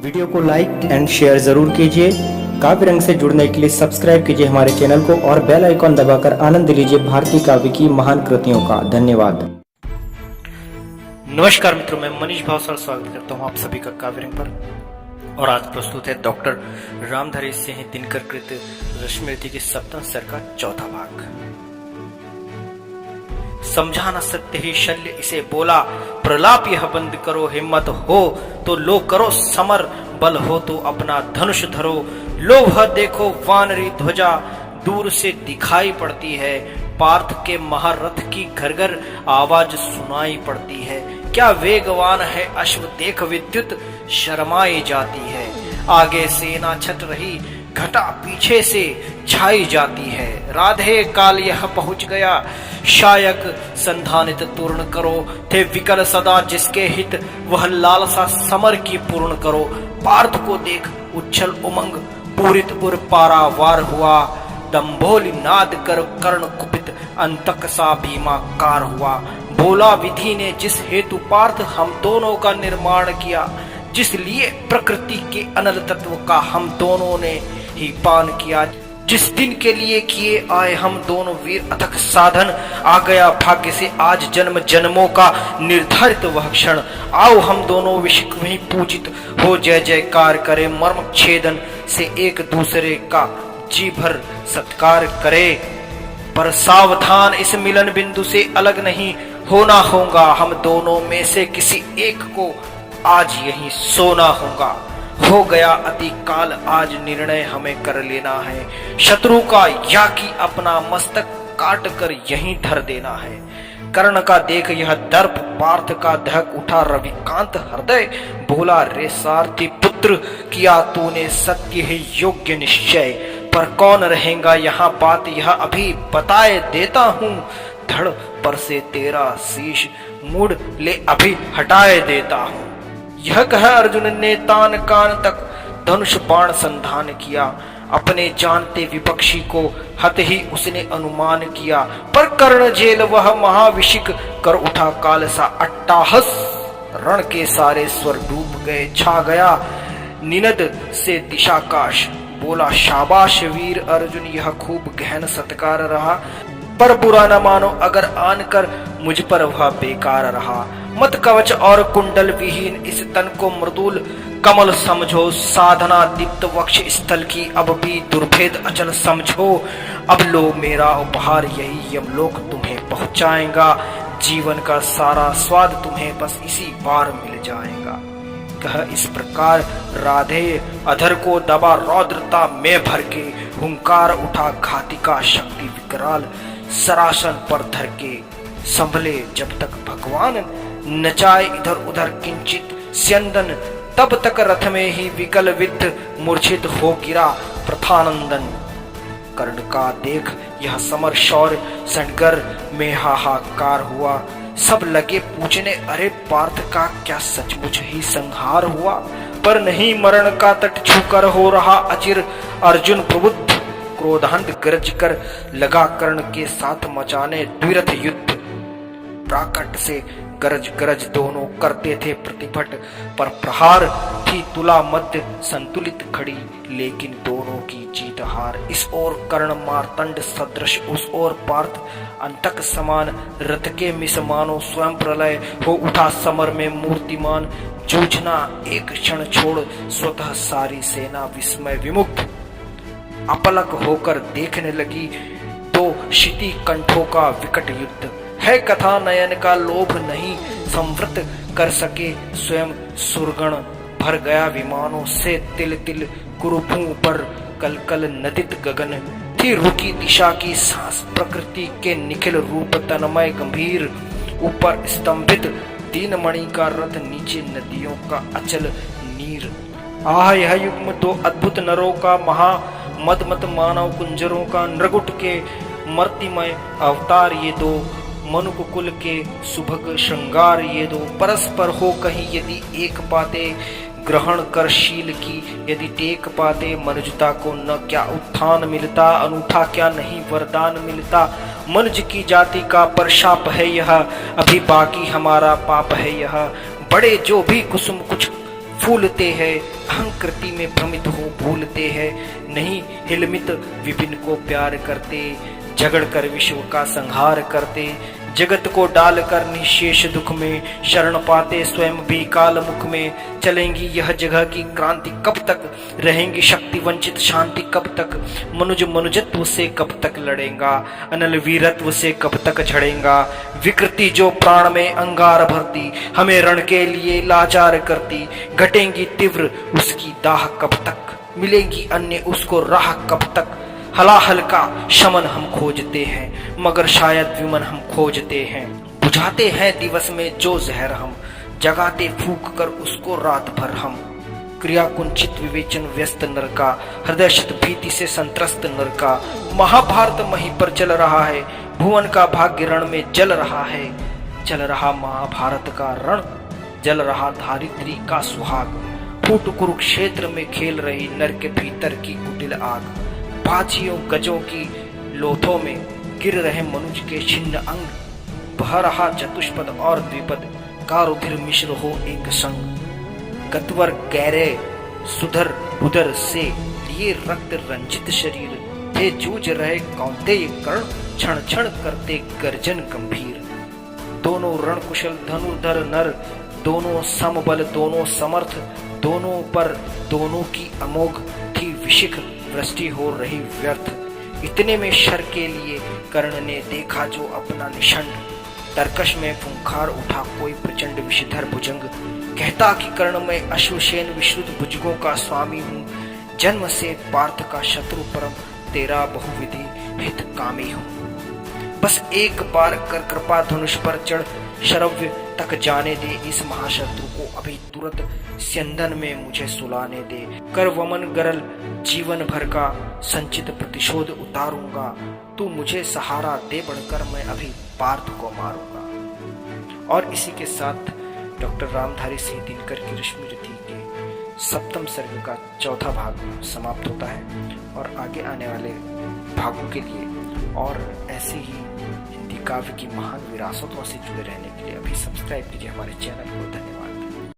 Video को like and share जरूर कीजिए। काव्य रंग से जुड़ने के लिए सब्सक्राइब कीजिए हमारे चैनल को और बेल आइकॉन दबाकर आनंद लीजिए भारतीय काव्य की महान कृतियों का। धन्यवाद। नमस्कार मित्रों, मैं मनीष भावसार स्वागत करता हूं आप सभी का काव्य रंग पर। और आज प्रस्तुत है डॉक्टर रामधारी सिंह दिनकर कृत रश्मिरथी के सप्तम स्तर का चौथा भाग। समझा न सकते ही शल्य इसे बोला, प्रलाप यह बंद करो, हिम्मत हो तो लो करो समर, बल हो तो अपना धनुष धरो। लोभ देखो वानरी ध्वजा दूर से दिखाई पड़ती है, पार्थ के महारथ की घरघर आवाज सुनाई पड़ती है। क्या वेगवान है अश्व देख विद्युत शर्माई जाती है, आगे सेना छट रही घटा पीछे से छाई जाती है। राधे काल यह पहुंच गया, शायक संधानित पूर्ण करो, थे विकल सदा जिसके हित वह लालसा समर की पूर्ण करो। पार्थ को देख उच्छल उमंग पूरित उर पारावार हुआ, दंभोली नाद कर कर्ण कुपित अंतक सा भीमाकार हुआ। बोला विधि ने जिस हेतु पार्थ हम दोनों का निर्माण किया, जिस लिए प्रकृति के अनल तत्व का हम दोनों ने ही पान किया, जिस दिन के लिए किए आए हम दोनों वीर अथक साधन, आ गया भाग्य से आज जन्म जन्मों का निर्धारित वह क्षण। आओ हम दोनों विश्व में पूजित हो जय जयकार करे, मर्म छेदन से एक दूसरे का जी भर सत्कार करे। पर सावधान इस मिलन बिंदु से अलग नहीं होना होगा, हम दोनों में से किसी एक को आज यही सोना होगा। हो गया अति काल आज निर्णय हमें कर लेना है, शत्रु का या कि अपना मस्तक काट कर यहीं धर देना है। कर्ण का देख यह दर्प, पार्थ का दहक उठा रविकांत हृदय। बोला रे सारथी पुत्र, किया तूने सत्य ही योग्य निश्चय, पर कौन रहेगा यहाँ बात यह अभी बताए देता हूँ। धड़ पर से तेरा शीश मुड़ ले अभी हटाए देता हूँ। यह कह अर्जुन ने तान कान तक धनुष बाण संधान किया, अपने जानते विपक्षी को हत ही उसने अनुमान किया। पर कर्ण जेल वह महाविशिक कर उठा काल सा अट्टाहस, रण के सारे स्वर डूब गए छा गया निनद से दिशाकाश। बोला शाबाश वीर अर्जुन, यह खूब गहन सत्कार रहा, पर बुरा न मानो अगर आनकर मुझ पर वह बेकार रहा। मत कवच और कुंडल विहीन इस तन को मृदुल कमल समझो, साधना दीप्त वक्ष स्थल की अब भी दुर्भेद अचल समझो। अब लो मेरा उपहार, यही यमलोक तुम्हें पहुंचाएगा, जीवन का सारा स्वाद तुम्हें बस इसी बार मिल जाएगा। कह इस प्रकार राधे अधर को दबा रौद्रता में भर के, हुंकार उठा घातिका शक्ति विकराल सरासन पर धर के। संभले जब तक भगवान नचाए इधर उधर किंचित स्यंदन, तब तक रथ में ही विकल विद्ध मूर्छित हो गिरा प्रथानंदन। कर्ण का देख यह समर शौर्य सनगर में हाहाकार हुआ, सब लगे पूछने अरे पार्थ का क्या सचमुच ही संहार हुआ। पर नहीं मरण का तट छूकर हो रहा अचिर अर्जुन प्रबुद्ध, क्रोधांत गरज कर लगा कर्ण के साथ मचाने द्विरथ युद्ध। प्राकट से गरज गरज दोनों करते थे प्रतिभट, पर प्रहार थी तुला मध्य संतुलित खड़ी, लेकिन दोनों की जीत हार। इस ओर कर्ण मार्तंड सदृश, उस ओर पार्थ अंतक समान, रथ के मिसमानो स्वयं प्रलय हो उठा समर में मूर्तिमान। जूझना एक क्षण छोड़ स्वतः सारी सेना विस्मय विमुक्त, अपलक होकर देखने लगी तो क्षिति कंठों का विकट युद्ध है। कथा नयन का लोभ नहीं संवृत कर सके स्वयं सुरगण, भर गया विमानों से तिल तिल कुरुभू पर कलकल नदित गगन। थी रुकी दिशा की सांस प्रकृति के निखिल रूप तन्मय गंभीर, ऊपर स्तंभित तीन मणि का रथ, नीचे नदियों का अचल नीर। आह यह युग्म दो अद्भुत नरों का, महा मदमत मानव कुंजरों का, नृगुट के मर्तिमय अवतार ये दो, मनुक कुल के सुभग श्रृंगार ये दो। परस्पर हो कहीं यदि एक पाते, ग्रहण कर शील की यदि टेक पाते। मनुजता को न क्या उत्थान मिलता, अनूठा क्या नहीं वरदान मिलता। मनुज की जाति का परशाप है यह, अभी बाकी हमारा पाप है यह। बड़े जो भी कुसुम कुछ फूलते हैं, अहंकृति में भ्रमित हो भूलते हैं, नहीं हिलमित विपिन को प्यार करते, झगड़ कर विश्व का संहार करते, जगत को डालकर निशेष दुख में शरण पाते स्वयं भी काल मुख में। चलेंगी यह जगह की क्रांति कब तक, रहेंगी शक्ति वंचित शांति कब तक, मनुज मनुजत्व से कब तक लड़ेगा, अनल वीरत्व से कब तक झड़ेगा। विकृति जो प्राण में अंगार भरती, हमें रण के लिए लाचार करती, घटेंगी तीव्र उसकी दाह कब तक, मिलेंगी अन्य उसको राह कब तक। हलाहल का शमन हम खोजते हैं, मगर शायद विमन हम खोजते हैं। बुझाते हैं दिवस में जो जहर हम, जगाते फूक कर उसको रात भर हम। क्रिया कुंचित विवेचन व्यस्त नर का, हृदय शत भीति से संत्रस्त नर का। महाभारत मही पर चल रहा है, भुवन का भाग्य रण में जल रहा है। चल रहा महाभारत का रण, जल रहा धारित्री का सुहाग। फूट कुरुक्षेत्र में खेल रही नर के भीतर की कुटिल आग। बाजियों गजों की लोथों में गिर रहे मनुज के छिन्न अंग। बह रहा चतुष्पद और द्विपद का रुधिर मिश्र हो एक संग। गतवर गहरे सुधर उधर से लिए रक्त रंजित शरीर, थे जूझ रहे कौंतेय कर्ण, क्षण क्षण करते गर्जन गंभीर। दोनों रणकुशल धनुर्धर नर, दोनों समबल दोनों समर्थ, दोनों पर दोनों की अमोघ थी विशिख वृष्टि हो रही व्यर्थ। इतने में शर के लिए कर्ण ने देखा जो अपना निषंड, तरकश में फुंकार उठा कोई प्रचंड विषधर भुजंग। कहता कि कर्ण में अश्वसेन विश्रुत भुजंगों का स्वामी हूँ, जन्म से पार्थ का शत्रु परम, तेरा बहुविधि हित कामी हूँ। बस एक बार कर कृपा धनुष पर चढ़, शरव्य तक जाने दे इस महाशत्रु को, अभी तुरंत स्यंदन में मुझे सुलाने दे। कर वमन गरल जीवन भर का, संचित प्रतिशोध उतारूंगा। तू मुझे सहारा दे बढ़कर, मैं अभी पार्थ को मारूंगा। और इसी के साथ डॉक्टर रामधारी सिंह दिनकर की रश्मि रथी के सप्तम सर्ग का चौथा भाग समाप्त होता है। और आगे आने वाले भागों के लिए और ऐसे ही हिंदी काव्य की महान विरासतों से जुड़े रहने के लिए अभी सब्सक्राइब कीजिए हमारे चैनल को। धन्यवाद।